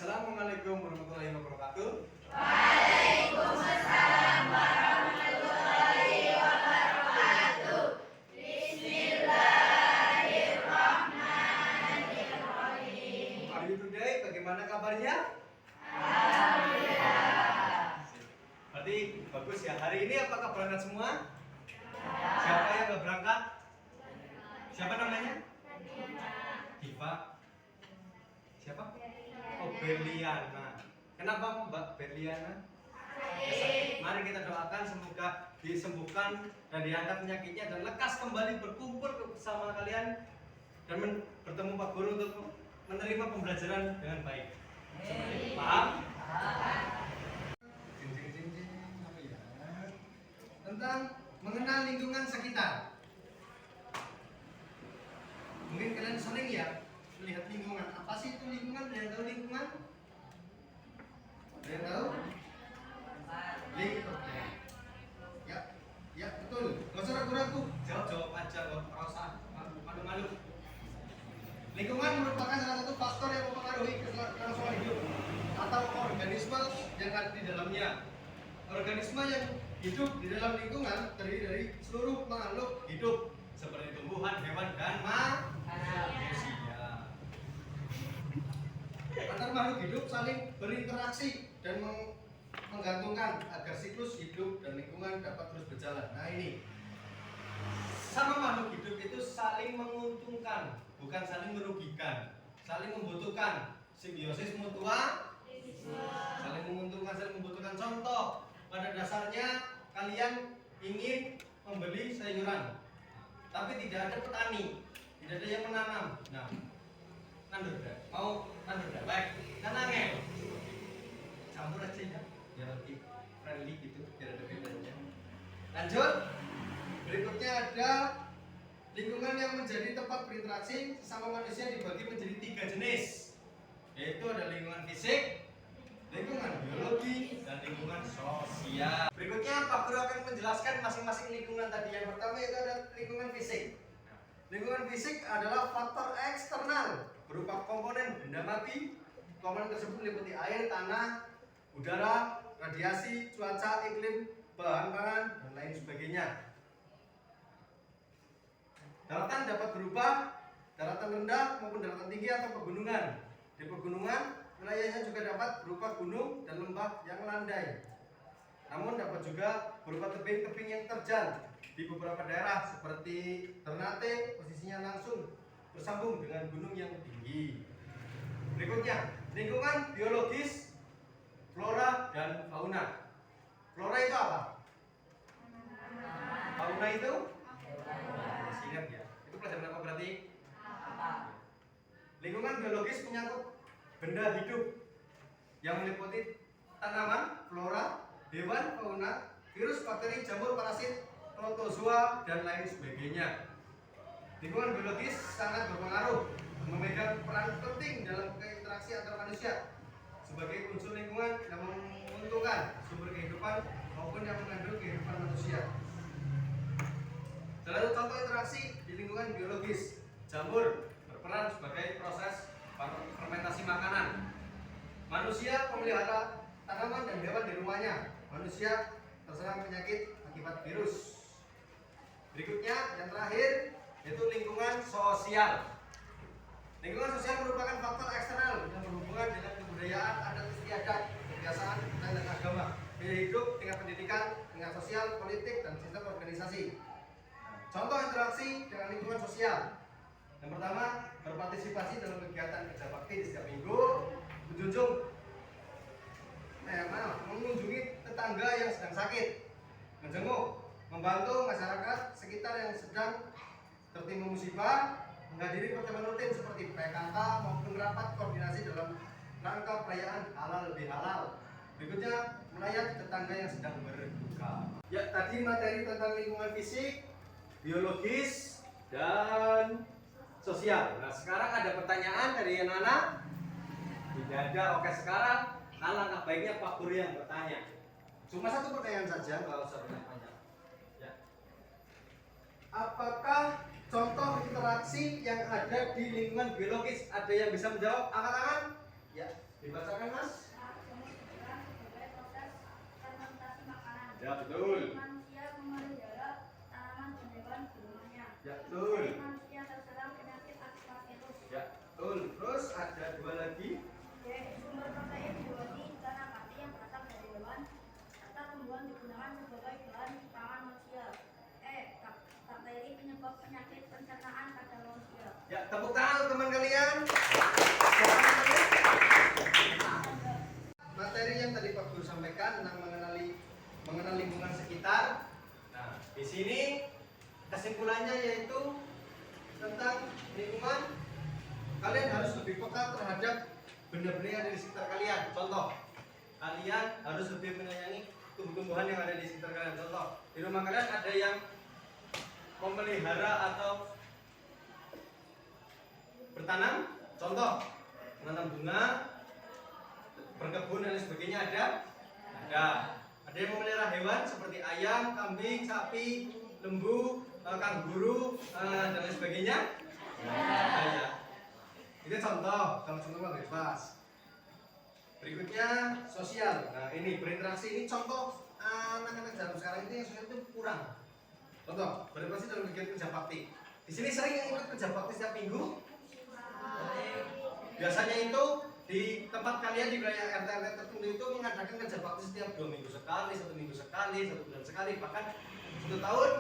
Assalamualaikum warahmatullahi wabarakatuh. Waalaikumsalam warahmatullahi wabarakatuh. Bismillahirrahmanirrahim. How are you today? Bagaimana kabarnya? Alhamdulillah. Berarti bagus ya. Hari ini apakah berangkat semua? Siapa yang nggak berangkat? Siapa namanya? Diva. Siapa? Oh, Berliana. Kenapa Mbak Berliana? Mari kita doakan semoga disembuhkan dan diangkat penyakitnya dan lekas kembali berkumpul bersama kalian dan bertemu Pak Guru untuk menerima pembelajaran dengan baik. Seperti itu. Paham? Apa ya? Tentang mengenal lingkungan sekitar. Mungkin kalian sering ya melihat lingkungan. Apa sih itu lingkungan? Ada yang tahu lingkungan? Ada yang tahu? Lingkungan. Ya betul. Gak usah ragu-ragu. Jawab aja kok. Gak usah malu-malu. Lingkungan merupakan salah satu faktor yang mempengaruhi kelangsungan hidup atau organisme yang ada di dalamnya. Organisme yang hidup di dalam lingkungan terdiri dari seluruh makhluk hidup seperti tumbuhan, hewan, dan manusia. Antar makhluk hidup saling berinteraksi dan menggantungkan agar siklus hidup dan lingkungan dapat terus berjalan. Nah ini, sama makhluk hidup itu saling menguntungkan, bukan saling merugikan, saling membutuhkan, simbiosis mutua, saling menguntungkan, saling membutuhkan. Contoh, pada dasarnya kalian ingin membeli sayuran, tapi tidak ada petani, tidak ada yang menanam. Nah, nandur dah, mau nandur dah, baik, nanangnya campur aja ya, biar lebih friendly gitu, biar ada bedanya. Lanjut, berikutnya ada lingkungan yang menjadi tempat berinteraksi sesama manusia dibagi menjadi 3 jenis, yaitu ada lingkungan fisik, lingkungan biologi, dan lingkungan sosial. Berikutnya Pak Guru akan menjelaskan masing-masing lingkungan tadi. Yang pertama itu ada lingkungan fisik. Lingkungan fisik adalah faktor eksternal berupa komponen benda mati. Komponen tersebut meliputi air, tanah, udara, radiasi, cuaca, iklim, bahan pangan, dan lain sebagainya. Daratan dapat berubah daratan rendah maupun daratan tinggi atau pegunungan. Di pegunungan, wilayahnya juga dapat berupa gunung dan lembah yang landai. Namun dapat juga berupa tebing-tebing yang terjal. Di beberapa daerah seperti Ternate, posisinya langsung bersambung dengan gunung yang tinggi. Berikutnya, lingkungan biologis, flora dan fauna. Flora itu apa? Fauna itu? Masih ingat ya? Itu pelajaran apa berarti? Lingkungan biologis menyangkut benda hidup yang meliputi tanaman, flora, hewan, fauna, virus, bakteri, jamur, parasit, protozoa, dan lain sebagainya. Lingkungan biologis sangat berpengaruh, memegang peran penting dalam interaksi antar manusia sebagai unsur lingkungan yang menguntungkan sumber kehidupan maupun yang mengandung kehidupan manusia. Salah satu contoh interaksi di lingkungan biologis, jamur berperan sebagai proses fermentasi makanan. Manusia memelihara tanaman dan hewan di rumahnya. Manusia terserang penyakit akibat virus. Berikutnya, yang terakhir, yaitu lingkungan sosial. Lingkungan sosial merupakan faktor eksternal yang berhubungan dengan kebudayaan, adat istiadat, kebiasaan, dan agama, gaya hidup, tingkat pendidikan, tingkat sosial, politik, dan sistem organisasi. Contoh interaksi dengan lingkungan sosial. Yang pertama, berpartisipasi dalam kegiatan kerja bakti di setiap minggu, mengunjungi tetangga yang sedang sakit, menjenguk, membantu masyarakat sekitar yang sedang tertimpa musibah, menghadiri pertemuan rutin seperti PKK maupun rapat koordinasi dalam rangka perayaan halal lebih halal. Berikutnya, melayani tetangga yang sedang berduka. Ya, tadi materi tentang lingkungan fisik, biologis, dan sosial. Nah, sekarang ada pertanyaan dari anak-anak? Tidak ada. Oke, sekarang alangkah baiknya Pak Guru yang bertanya. Cuma satu pertanyaan saja, nggak usah banyak-banyak. Ya. Apakah contoh interaksi yang ada di lingkungan biologis? Ada yang bisa menjawab? Angkat tangan. Ya. Dibacakan Mas. sebagai proses fermentasi makanan. Ya betul. Manusia memelihara tanaman dan hewan di rumahnya. Ya betul. Manusia terserang penyakit akibat virus. Ya betul. Terus ada dua lagi. D. Sumber protein hewani ikan nabati yang berasal dari hewan serta tumbuhan digunakan sebagai bahan pangan manusia. E. Bakteri penyebab penyakit pencernaan pada manusia. Ya tepuk tangan untuk teman kalian. Materi yang tadi Pak Guru sampaikan tentang mengenal lingkungan sekitar. Nah, di sini kesimpulannya yaitu tentang lingkungan. Kalian harus lebih peka terhadap benda-benda yang ada di sekitar kalian. Contoh, kalian harus lebih menyayangi tumbuh-tumbuhan yang ada di sekitar kalian. Contoh, di rumah kalian ada yang memelihara atau bertanam. Contoh, menanam bunga, berkebun dan lain sebagainya ada. Ada yang memelihara hewan seperti ayam, kambing, sapi, lembu, kanguru dan lain sebagainya. Ada. Itu contoh, kalau contoh mah bebas. Berikutnya sosial. Nah ini berinteraksi, ini contoh anak-anak zaman sekarang ini yang sosial itu kurang. Contoh, berinteraksi dalam kegiatan kerja bakti. Di sini sering yang ikut kerja bakti setiap minggu. Biasanya itu di tempat kalian di wilayah RT tertentu itu mengadakan kerja bakti setiap 2 minggu sekali, 1 minggu sekali, 1 bulan sekali, bahkan 1 tahun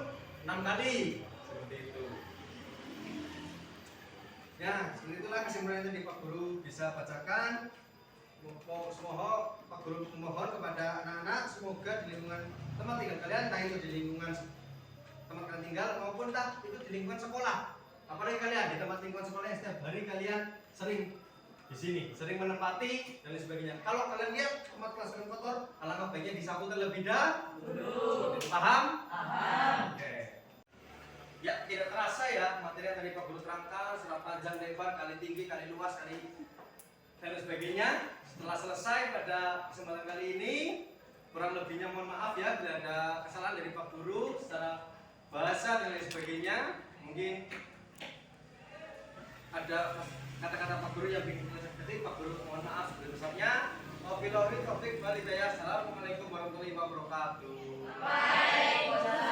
6 kali seperti itu. Ya, seperti itulah kesimpulan yang tadi Pak Guru bisa bacakan. Semoga Pak Guru memohon kepada anak-anak semoga di lingkungan tempat tinggal kalian, entah itu di lingkungan tempat kalian tinggal maupun entah itu di lingkungan sekolah. Apalagi kalian di tempat lingkungan sekolah yang setiap hari kalian sering di sini, sering menempati dan lain sebagainya. Kalau kalian lihat tempat kelas kalian kotor, alangkah baiknya disapu terlebih dahulu. Paham? Paham. Oke. Ya, tidak terasa ya materi yang tadi Pak Guru terangkan secara panjang lebar, kali tinggi, kali luas, kali dan lain sebagainya. Setelah selesai pada kesempatan kali ini, kurang lebihnya mohon maaf ya bila ada kesalahan dari Pak Guru secara bahasa dan lain sebagainya. Mungkin ada kata-kata Pak Guru yang bikin kita sedih, Pak Guru mohon maaf sebesar-besarnya. Wabillahi taufiq wal hidayah. Assalamualaikum warahmatullahi wabarakatuh. Waalaikumsalam.